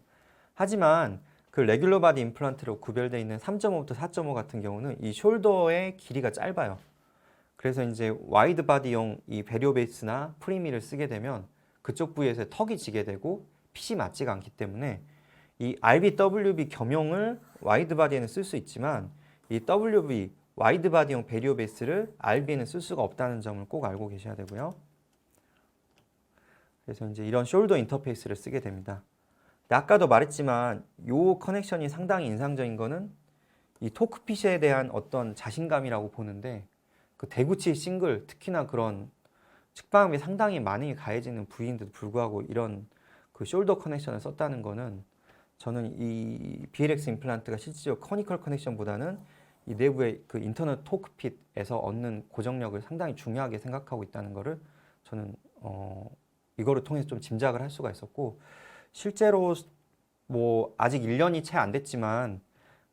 하지만 그 레귤러 바디 임플란트로 구별되어 있는 3.5부터 4.5 같은 경우는 이 숄더의 길이가 짧아요. 그래서 이제 와이드 바디용 이 배리어 베이스나 프리미를 쓰게 되면 그쪽 부위에서 턱이 지게 되고 핏이 맞지가 않기 때문에 이 RBWB 겸용을 와이드 바디에는 쓸 수 있지만 이 WB 와이드 바디용 배리어 베이스를 RB에는 쓸 수가 없다는 점을 꼭 알고 계셔야 되고요. 그래서 이제 이런 숄더 인터페이스를 쓰게 됩니다. 근데 아까도 말했지만 이 커넥션이 상당히 인상적인 거는 이 토크핏에 대한 어떤 자신감이라고 보는데 그 대구치 싱글 특히나 그런 측방압이 상당히 많이 가해지는 부위인데도 불구하고 이런 그 숄더 커넥션을 썼다는 거는 저는 이 BLX 임플란트가 실질적으로 커니컬 커넥션보다는 이 내부의 그 인터널 토크핏에서 얻는 고정력을 상당히 중요하게 생각하고 있다는 거를 저는 이거를 통해서 좀 짐작을 할 수가 있었고 실제로 뭐 아직 1년이 채 안 됐지만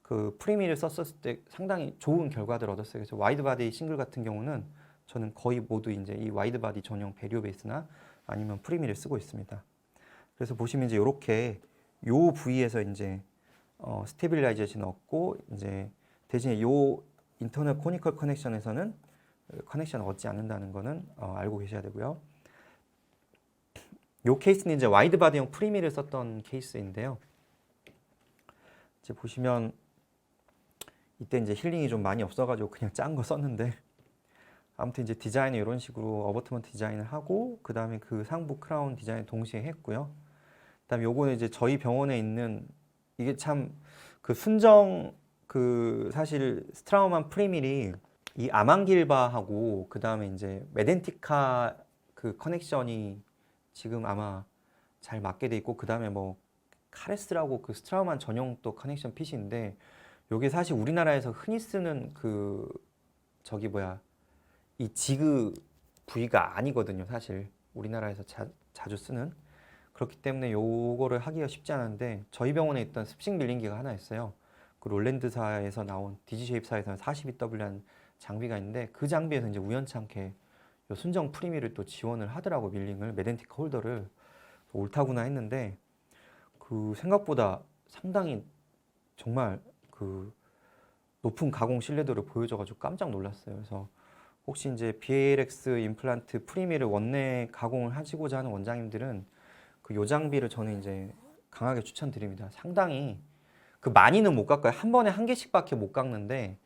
그 프리미를 썼을 때 상당히 좋은 결과들을 얻었어요. 그래서 와이드 바디 싱글 같은 경우는 저는 거의 모두 이제 이 와이드 바디 전용 배리어 베이스나 아니면 프리미를 쓰고 있습니다. 그래서 보시면 이제 이렇게 요 부위에서 이제 스테빌라이제이션 얻고 이제 대신에 요 인터널 코니컬 커넥션에서는 커넥션을 얻지 않는다는 거는 알고 계셔야 되고요. 요 케이스는 이제 와이드 바디용 프리미를 썼던 케이스인데요. 이제 보시면 이때 이제 힐링이 좀 많이 없어가지고 그냥 짠 거 썼는데 아무튼 이제 디자인을 이런 식으로 어버트먼트 디자인을 하고 그 다음에 그 상부 크라운 디자인 동시에 했고요. 그다음에 요거는 이제 저희 병원에 있는 이게 참 그 순정 그 사실 스트라우만 프리밀이 이 아망길바하고 그 다음에 이제 메덴티카 그 커넥션이 지금 아마 잘 맞게 돼 있고 그 다음에 뭐 카레스라고 그 스트라우만 전용 또 커넥션 핏인데 요게 사실 우리나라에서 흔히 쓰는 그 저기 뭐야 이 지그 부위가 아니거든요. 사실 우리나라에서 자주 쓰는 그렇기 때문에 요거를 하기가 쉽지 않은데 저희 병원에 있던 습식 밀링기가 하나 있어요. 그 롤랜드사에서 나온 디지쉐입사에서는 42W라는 장비가 있는데 그 장비에서 이제 우연찮게 요 순정 프리미를 또 지원을 하더라고. 밀링을 메덴티카 홀더를 옳다구나 했는데 그 생각보다 상당히 정말 그 높은 가공 신뢰도를 보여줘가지고 깜짝 놀랐어요. 그래서 혹시 이제 BLX 임플란트 프리미를 원내 가공을 하시고자 하는 원장님들은 그 요 장비를 저는 이제 강하게 추천드립니다. 상당히 그 많이는 못 깎아요. 한 번에 한 개씩밖에 못 깎는데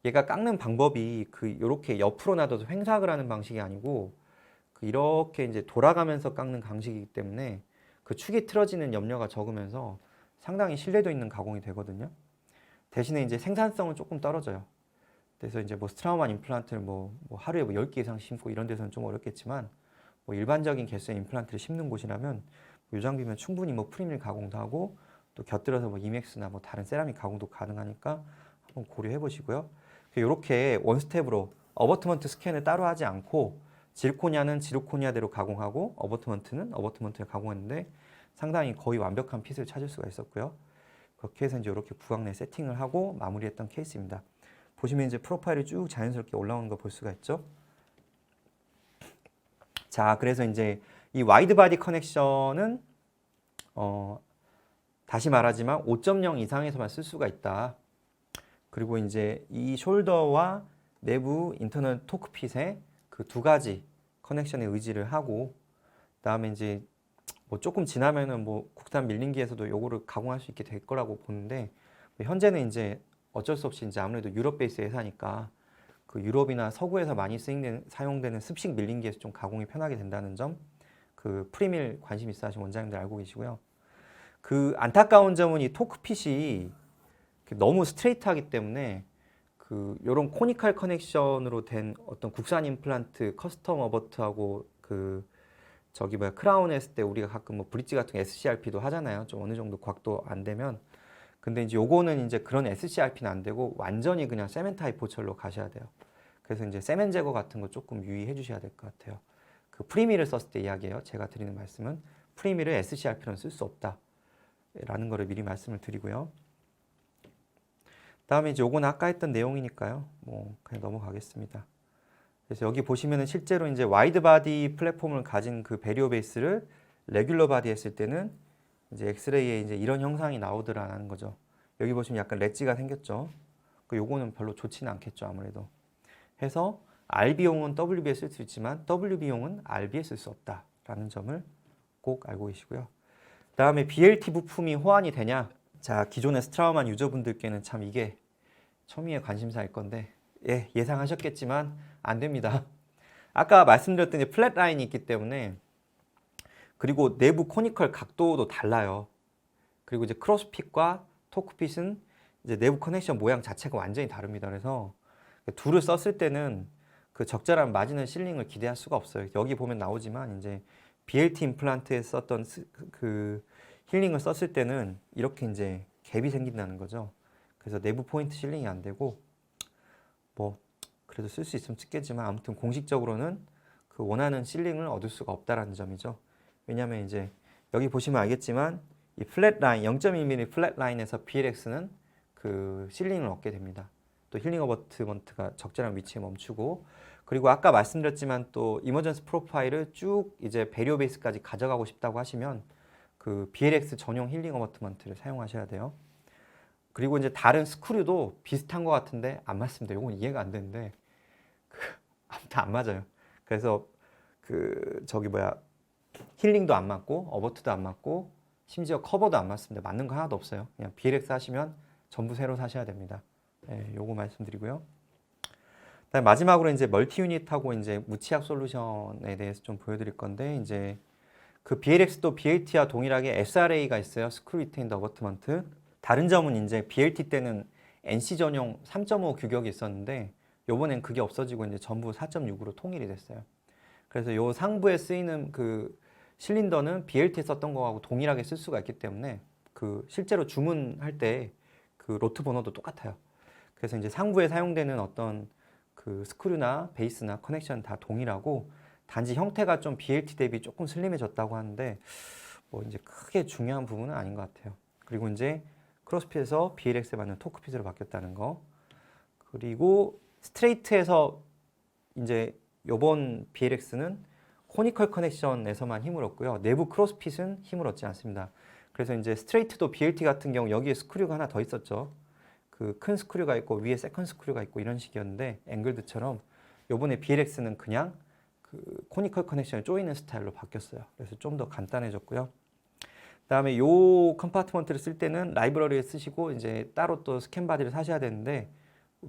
얘가 깎는 방법이 그 요렇게 옆으로 놔둬서 횡삭을 하는 방식이 아니고 그 이렇게 이제 돌아가면서 깎는 방식이기 때문에 그 축이 틀어지는 염려가 적으면서 상당히 신뢰도 있는 가공이 되거든요. 대신에 이제 생산성은 조금 떨어져요. 그래서 이제 뭐 스트라우만 임플란트를 뭐 하루에 뭐 10개 이상 심고 이런 데서는 좀 어렵겠지만 뭐 일반적인 개수의 임플란트를 심는 곳이라면 이 장비면 충분히 뭐 프리밀 가공도 하고 또 곁들여서 뭐 이맥스나 뭐 다른 세라믹 가공도 가능하니까 한번 고려해 보시고요. 이렇게 원스텝으로 어버트먼트 스캔을 따로 하지 않고 지르코니아는 지르코니아대로 가공하고 어버트먼트는 어버트먼트를 가공했는데 상당히 거의 완벽한 핏을 찾을 수가 있었고요. 그렇게 해서 이제 이렇게 구강 내 세팅을 하고 마무리했던 케이스입니다. 보시면 이제 프로파일이 쭉 자연스럽게 올라오는 거 볼 수가 있죠. 자, 그래서 이제 이 와이드 바디 커넥션은 다시 말하지만 5.0 이상에서만 쓸 수가 있다. 그리고 이제 이 숄더와 내부 인터널 토크핏에 그 두 가지 커넥션에 의지를 하고 그다음에 이제 뭐 조금 지나면은 뭐 국산 밀링기에서도 요거를 가공할 수 있게 될 거라고 보는데 현재는 이제 어쩔 수 없이 이제 아무래도 유럽 베이스 회사니까 그 유럽이나 서구에서 많이 사용되는 습식 밀링기에서 좀 가공이 편하게 된다는 점, 그 프리밀 관심 있어 하신 원장님들 알고 계시고요. 그 안타까운 점은 이 토크핏이 너무 스트레이트하기 때문에 그 요런 코니컬 커넥션으로 된 어떤 국산 임플란트 커스텀 어버트하고 그 저기 뭐야 크라운 했을 때 우리가 가끔 뭐 브릿지 같은 SCRP도 하잖아요. 좀 어느 정도 곽도 안 되면. 근데 이제 요거는 이제 그런 SCRP는 안 되고 완전히 그냥 세멘 타입 보철로 가셔야 돼요. 그래서 이제 세멘 제거 같은 거 조금 유의해 주셔야 될 것 같아요. 그 프리미를 썼을 때 이야기예요. 제가 드리는 말씀은 프리미를 SCRP로는 쓸 수 없다. 라는 거를 미리 말씀을 드리고요. 다음에 이제 요건 아까 했던 내용이니까요. 뭐 그냥 넘어가겠습니다. 그래서 여기 보시면은 실제로 이제 와이드 바디 플랫폼을 가진 그 베리어 베이스를 레귤러 바디 했을 때는 이제 엑스레이에 이제 이런 형상이 나오더라는 거죠. 여기 보시면 약간 렛지가 생겼죠. 그 요거는 별로 좋지는 않겠죠, 아무래도. 해서 RB용은 WB에 쓸 수 있지만 WB용은 RB에 쓸 수 없다라는 점을 꼭 알고 계시고요. 그다음에 BLT 부품이 호환이 되냐? 자, 기존의 스트라우만 유저분들께는 참 이게 초미의 관심사일 건데 예상하셨겠지만 안 됩니다. 아까 말씀드렸던 플랫 라인이 있기 때문에 그리고 내부 코니컬 각도도 달라요. 그리고 이제 크로스핏과 토크핏은 이제 내부 커넥션 모양 자체가 완전히 다릅니다. 그래서 둘을 썼을 때는 그 적절한 마지널 실링을 기대할 수가 없어요. 여기 보면 나오지만 이제 BLT 임플란트에 썼던 그 힐링을 썼을 때는 이렇게 이제 갭이 생긴다는 거죠. 그래서 내부 포인트 실링이 안 되고 뭐 그래도 쓸 수 있으면 찍겠지만 아무튼 공식적으로는 그 원하는 실링을 얻을 수가 없다라는 점이죠. 왜냐하면 이제 여기 보시면 알겠지만 이 플랫 라인 0.1mm 플랫 라인에서 BLX는 그 실링을 얻게 됩니다. 또 힐링 어버트먼트가 적절한 위치에 멈추고 그리고 아까 말씀드렸지만 또 이머전스 프로파일을 쭉 이제 배리어 베이스까지 가져가고 싶다고 하시면 그 BLX 전용 힐링 어버트먼트를 사용하셔야 돼요. 그리고 이제 다른 스크류도 비슷한 것 같은데 안 맞습니다. 이건 이해가 안 되는데 아무튼 안 맞아요. 그래서 그 저기 뭐야 힐링도 안 맞고 어버트도 안 맞고 심지어 커버도 안 맞습니다. 맞는 거 하나도 없어요. 그냥 BLX 하시면 전부 새로 사셔야 됩니다. 네, 요거 말씀드리고요. 그다음에 마지막으로 이제 멀티 유닛하고 이제 무치약 솔루션에 대해서 좀 보여드릴 건데 이제 그 BLX도 BLT와 동일하게 SRA가 있어요. 스크류 리테인드 어버트먼트. 다른 점은 이제 BLT 때는 NC 전용 3.5 규격이 있었는데 요번엔 그게 없어지고 이제 전부 4.6으로 통일이 됐어요. 그래서 요 상부에 쓰이는 그 실린더는 BLT에 썼던 거하고 동일하게 쓸 수가 있기 때문에 그 실제로 주문할 때 그 로트 번호도 똑같아요. 그래서 이제 상부에 사용되는 어떤 그 스크류나 베이스나 커넥션 다 동일하고 단지 형태가 좀 BLT 대비 조금 슬림해졌다고 하는데 뭐 이제 크게 중요한 부분은 아닌 것 같아요. 그리고 이제 크로스핏에서 BLX에 맞는 토크핏으로 바뀌었다는 거. 그리고 스트레이트에서 이제 요번 BLX는 코니컬 커넥션에서만 힘을 얻고요. 내부 크로스핏은 힘을 얻지 않습니다. 그래서 이제 스트레이트도 BLT 같은 경우 여기에 스크류가 하나 더 있었죠. 그 큰 스크류가 있고 위에 세컨 스크류가 있고 이런 식이었는데 앵글드처럼 요번에 BLX는 그냥 그 코니컬 커넥션에 조이는 스타일로 바뀌었어요. 그래서 좀 더 간단해졌고요. 그다음에 요 컴파트먼트를 쓸 때는 라이브러리에 쓰시고 이제 따로 또 스캔 바디를 사셔야 되는데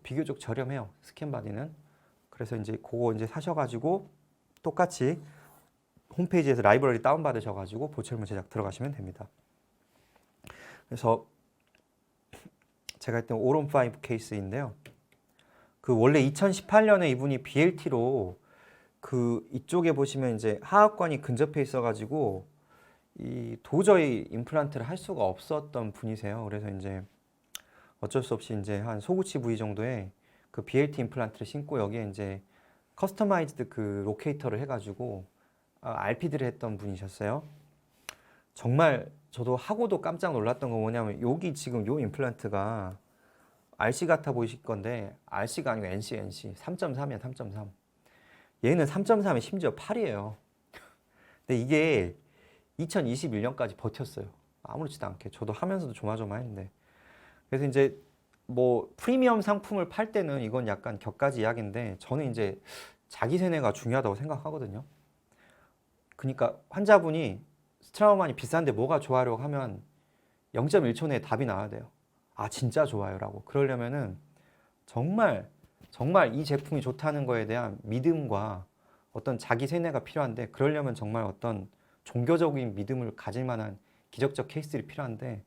비교적 저렴해요. 스캔 바디는. 그래서 이제 그거 이제 사셔가지고 똑같이 홈페이지에서 라이브러리 다운받으셔가지고 보철물 제작 들어가시면 됩니다. 그래서 제가 했던 오론5 케이스인데요. 그 원래 2018년에 이분이 BLT로 그 이쪽에 보시면 이제 하악관이 근접해 있어가지고 이 도저히 임플란트를 할 수가 없었던 분이세요. 그래서 이제 어쩔 수 없이 이제 한 소구치 부위 정도에 그 BLT 임플란트를 신고 여기에 이제 커스터마이즈드 그 로케이터를 해가지고 RPD를 했던 분이셨어요. 정말 저도 하고도 깜짝 놀랐던 건 뭐냐면 여기 지금 요 임플란트가 RC 같아 보이실 건데 RC가 아니고 NC 3.3이야 3.3. 얘는 3.3에 심지어 8이에요. 근데 이게 2021년까지 버텼어요. 아무렇지도 않게. 저도 하면서도 조마조마했는데. 그래서 이제 뭐 프리미엄 상품을 팔 때는 이건 약간 격가지 이야기인데 저는 이제 자기 세뇌가 중요하다고 생각하거든요. 그러니까 환자분이 스트라우만이 비싼데 뭐가 좋아요 하면 0.1초 내에 답이 나와야 돼요. 아 진짜 좋아요라고. 그러려면은 정말 이 제품이 좋다는 거에 대한 믿음과 어떤 자기 세뇌가 필요한데 그러려면 정말 어떤 종교적인 믿음을 가질 만한 기적적 케이스들이 필요한데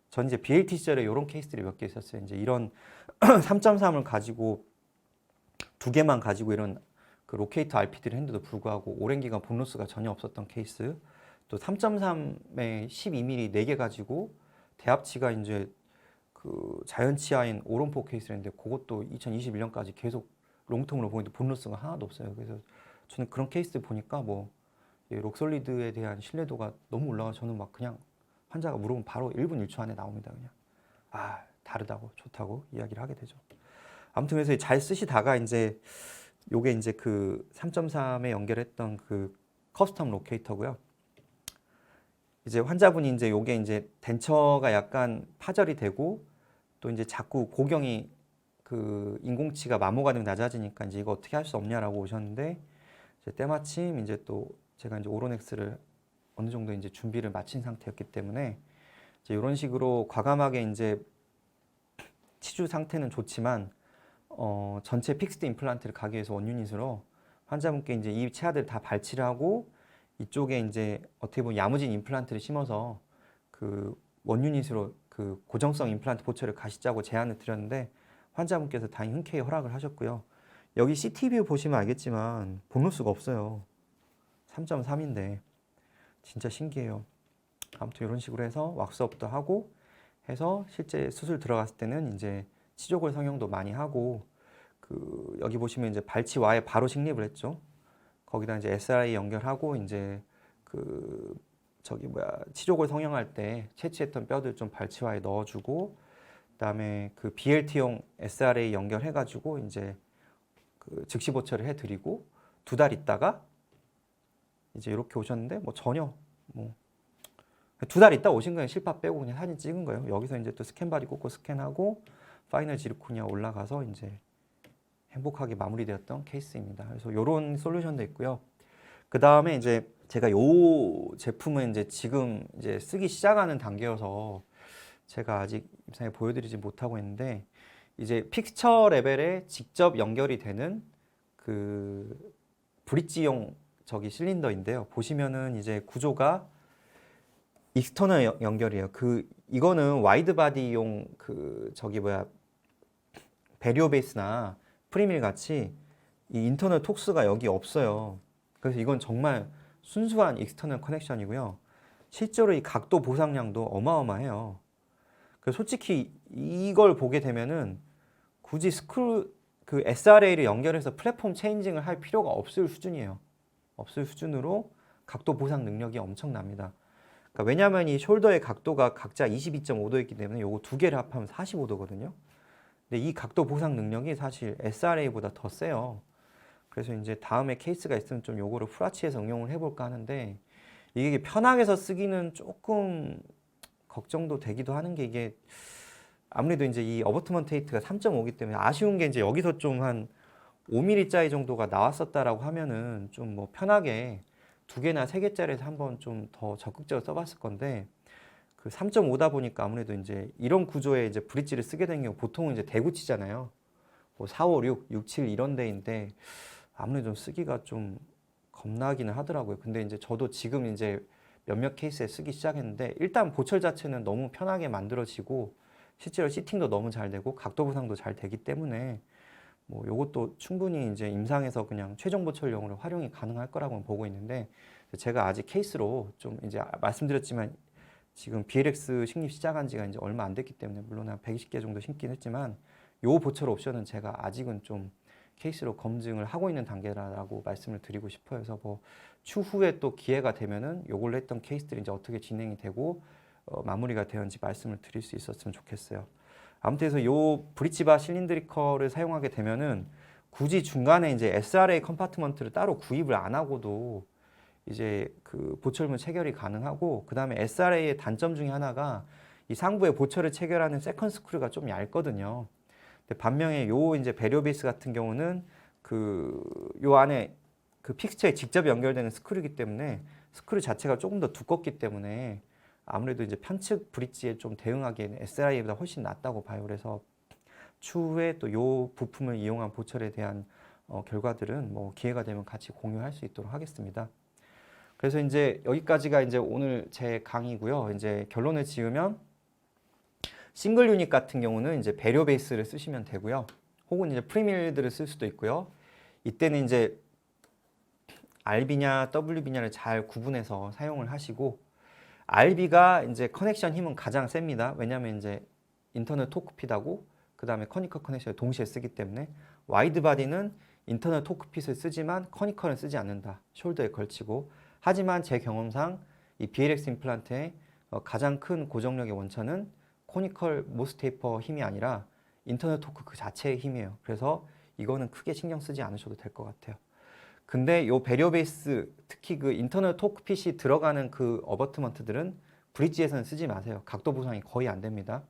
전 이제 BLT 시절에 이런 케이스들이 몇 개 있었어요. 이제 이런 3.3을 가지고 두 개만 가지고 이런 그 로케이터 RPD를 했는데도 불구하고 오랜 기간 본로스가 전혀 없었던 케이스. 또 3.3에 12mm 4개 가지고 대합치가 이제 그 자연치하인 오론포 케이스였는데 그것도 2021년까지 계속 롱텀으로 보는데 본로스가 하나도 없어요. 그래서 저는 그런 케이스 보니까 뭐 록솔리드에 대한 신뢰도가 너무 올라가 저는 막 그냥 환자가 물어보면 바로 1분 1초 안에 나옵니다. 그냥 아 다르다고 좋다고 이야기를 하게 되죠. 아무튼 그래서 잘 쓰시다가 이제 요게 이제 그 3.3에 연결했던 그 커스텀 로케이터고요. 이제 환자분이 이제 요게 이제 덴처가 약간 파절이 되고 또 이제 자꾸 고경이 그 인공치가 마모 가능 낮아지니까 이제 이거 어떻게 할 수 없냐라고 오셨는데 이제 때마침 이제 또 제가 이제 오로넥스를 어느 정도 이제 준비를 마친 상태였기 때문에 이제 이런 식으로 과감하게 이제 치주 상태는 좋지만 전체 픽스드 임플란트를 가기 위해서 원유닛으로 환자분께 이제 이 치아들 다 발치를 하고 이쪽에 이제 어떻게 보면 야무진 임플란트를 심어서 그 원유닛으로 그 고정성 임플란트 보철을 가시자고 제안을 드렸는데 환자분께서 다행히 흔쾌히 허락을 하셨고요. 여기 CT뷰 보시면 알겠지만 보너스가 없어요. 3.3인데 진짜 신기해요. 아무튼 이런 식으로 해서 왁스업도 하고 해서 실제 수술 들어갔을 때는 이제 치조골 성형도 많이 하고 그 여기 보시면 이제 발치와에 바로 식립을 했죠. 거기다 이제 SRI 연결하고 이제 그 저기 뭐야 치조골 성형할 때 채취했던 뼈들 좀 발치와에 넣어주고 그다음에 그 BLT용 SRA 연결해가지고 이제 그 즉시 보철을 해드리고 2달 있다가 이제 이렇게 오셨는데 뭐 전혀 뭐 2달 있다 오신 거예요. 실밥 빼고 그냥 사진 찍은 거예요. 여기서 이제 또 스캔 바디 꽂고 스캔하고 파이널 지르코니아 올라가서 이제 행복하게 마무리되었던 케이스입니다. 그래서 이런 솔루션도 있고요. 그 다음에 이제 제가 요 제품은 이제 지금 이제 쓰기 시작하는 단계여서 제가 아직 임상에 보여드리지 못하고 있는데 이제 픽처 레벨에 직접 연결이 되는 그 브릿지용 저기 실린더인데요. 보시면은 이제 구조가 익스터널 연결이에요. 그 이거는 와이드 바디용 그 저기 뭐야 배리오 베이스나 프리밀 같이 이 인터널 톡스가 여기 없어요. 그래서 이건 정말 순수한 익스터널 커넥션이고요. 실제로 이 각도 보상량도 어마어마해요. 그래서 솔직히 이걸 보게 되면은 굳이 그 SRA를 연결해서 플랫폼 체인징을 할 필요가 없을 수준이에요. 없을 수준으로 각도 보상 능력이 엄청납니다. 그러니까 왜냐하면 이 숄더의 각도가 각자 22.5도이기 때문에 요거 두 개를 합하면 45도거든요. 근데 이 각도 보상 능력이 사실 SRA보다 더 세요. 그래서 이제 다음에 케이스가 있으면 좀 요거를 후라치에서 응용을 해볼까 하는데 이게 편하게서 쓰기는 조금 걱정도 되기도 하는 게 이게 아무래도 이제 이 어버트먼트 헤이트가 3.5기 때문에 아쉬운 게 이제 여기서 좀 한 5mm짜리 정도가 나왔었다라고 하면은 좀 뭐 편하게 두 개나 세 개짜리에서 한번 좀 더 적극적으로 써봤을 건데 그 3.5다 보니까 아무래도 이제 이런 구조의 이제 브릿지를 쓰게 된 경우 보통은 이제 대구 치잖아요. 뭐 4, 5, 6, 6, 7 이런 데인데 아무래도 좀 쓰기가 좀 겁나기는 하더라고요. 근데 이제 저도 지금 이제 몇몇 케이스에 쓰기 시작했는데 일단 보철 자체는 너무 편하게 만들어지고 실제로 시팅도 너무 잘 되고 각도 보상도 잘 되기 때문에 뭐 요것도 충분히 이제 임상에서 그냥 최종 보철용으로 활용이 가능할 거라고 보고 있는데 제가 아직 케이스로 좀 이제 말씀드렸지만 지금 BLX 식립 시작한 지가 이제 얼마 안 됐기 때문에 물론 한 120개 정도 심긴 했지만 요 보철 옵션은 제가 아직은 좀 케이스로 검증을 하고 있는 단계라고 말씀을 드리고 싶어요. 그래서 뭐 추후에 또 기회가 되면은 요걸로 했던 케이스들이 이제 어떻게 진행이 되고 마무리가 되었는지 말씀을 드릴 수 있었으면 좋겠어요. 아무튼 그래서 요 브릿지바 실린드리컬을 사용하게 되면은 굳이 중간에 이제 SRA 컴파트먼트를 따로 구입을 안 하고도 이제 그 보철문 체결이 가능하고 그 다음에 SRA의 단점 중에 하나가 이 상부에 보철을 체결하는 세컨 스크류가 좀 얇거든요. 근데 반면에 요 이제 배려 베이스 같은 경우는 그 요 안에 그 픽스처에 직접 연결되는 스크류이기 때문에 스크류 자체가 조금 더 두껍기 때문에 아무래도 이제 편측 브릿지에 좀 대응하기에는 SRA보다 훨씬 낫다고 봐요. 그래서 추후에 또 요 부품을 이용한 보철에 대한 결과들은 뭐 기회가 되면 같이 공유할 수 있도록 하겠습니다. 그래서 이제 여기까지가 이제 오늘 제 강의고요. 이제 결론을 지으면 싱글 유닛 같은 경우는 이제 배려 베이스를 쓰시면 되고요. 혹은 이제 프리밀드를 쓸 수도 있고요. 이때는 이제 RB냐 WB냐를 잘 구분해서 사용을 하시고 RB가 이제 커넥션 힘은 가장 셉니다. 왜냐하면 이제 인터널 토크핏하고 그 다음에 커니컬 커넥션을 동시에 쓰기 때문에 와이드 바디는 인터널 토크핏을 쓰지만 커니컬은 쓰지 않는다. 숄더에 걸치고 하지만 제 경험상 이 BLX 임플란트의 가장 큰 고정력의 원천은 코니컬 모스 테이퍼 힘이 아니라 인터널 토크 그 자체의 힘이에요. 그래서 이거는 크게 신경 쓰지 않으셔도 될 것 같아요. 근데 요 배려 베이스 특히 그 인터널 토크 핏이 들어가는 그 어버트먼트들은 브릿지에서는 쓰지 마세요. 각도 보상이 거의 안 됩니다.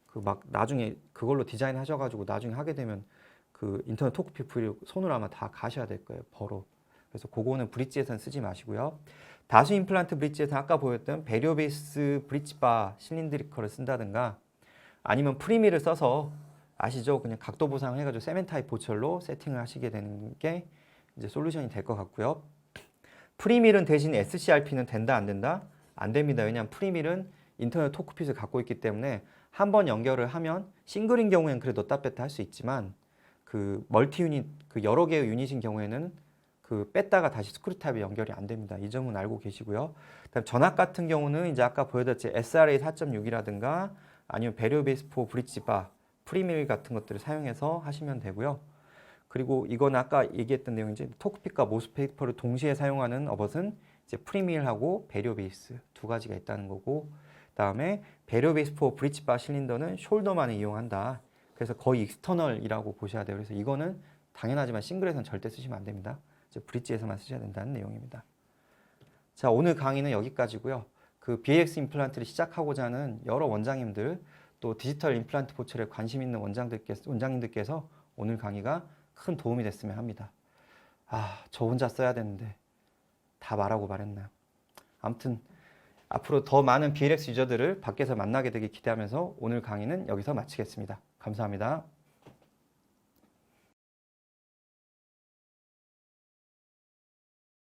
그 막 나중에 그걸로 디자인 하셔가지고 나중에 하게 되면 그 인터널 토크 핏 부위를 손으로 아마 다 가셔야 될 거예요. 버로. 그래서 그거는 브릿지에서는 쓰지 마시고요. 다수 임플란트 브릿지에서 아까 보였던 배려 베이스 브릿지바 실린드리컬을 쓴다든가 아니면 프리미를 써서 아시죠? 그냥 각도 보상을 해가지고 세멘 타입 보철로 세팅을 하시게 되는 게 이제 솔루션이 될 것 같고요. 프리밀은 대신 SCRP는 된다 안 된다? 안 됩니다. 왜냐하면 프리밀은 인터널 토크핏을 갖고 있기 때문에 한번 연결을 하면 싱글인 경우에는 그래도 넣다 뺐다 할 수 있지만 그 멀티 유닛, 그 여러 개의 유닛인 경우에는 그 뺐다가 다시 스크류 타입이 연결이 안 됩니다. 이 점은 알고 계시고요. 그다음 전압 같은 경우는 이제 아까 보여드렸지 SRA 4.6이라든가 아니면 배려 베이스 4 브릿지바, 프리밀 같은 것들을 사용해서 하시면 되고요. 그리고 이건 아까 얘기했던 내용인지 토크핏과 모스페이퍼를 동시에 사용하는 어벗은 이제 프리밀하고 배려 베이스 두 가지가 있다는 거고 그다음에 배려 베이스 4 브릿지바 실린더는 숄더만을 이용한다. 그래서 거의 익스터널이라고 보셔야 돼요. 그래서 이거는 당연하지만 싱글에서는 절대 쓰시면 안 됩니다. 이제 브릿지에서만 쓰셔야 된다는 내용입니다. 자, 오늘 강의는 여기까지고요. 그 BLX 임플란트를 시작하고자 하는 여러 원장님들 또 디지털 임플란트 보철에 관심 있는 원장님들께서 오늘 강의가 큰 도움이 됐으면 합니다. 아, 저 혼자 써야 되는데 다 말하고 말했나요? 아무튼 앞으로 더 많은 BLX 유저들을 밖에서 만나게 되길 기대하면서 오늘 강의는 여기서 마치겠습니다. 감사합니다.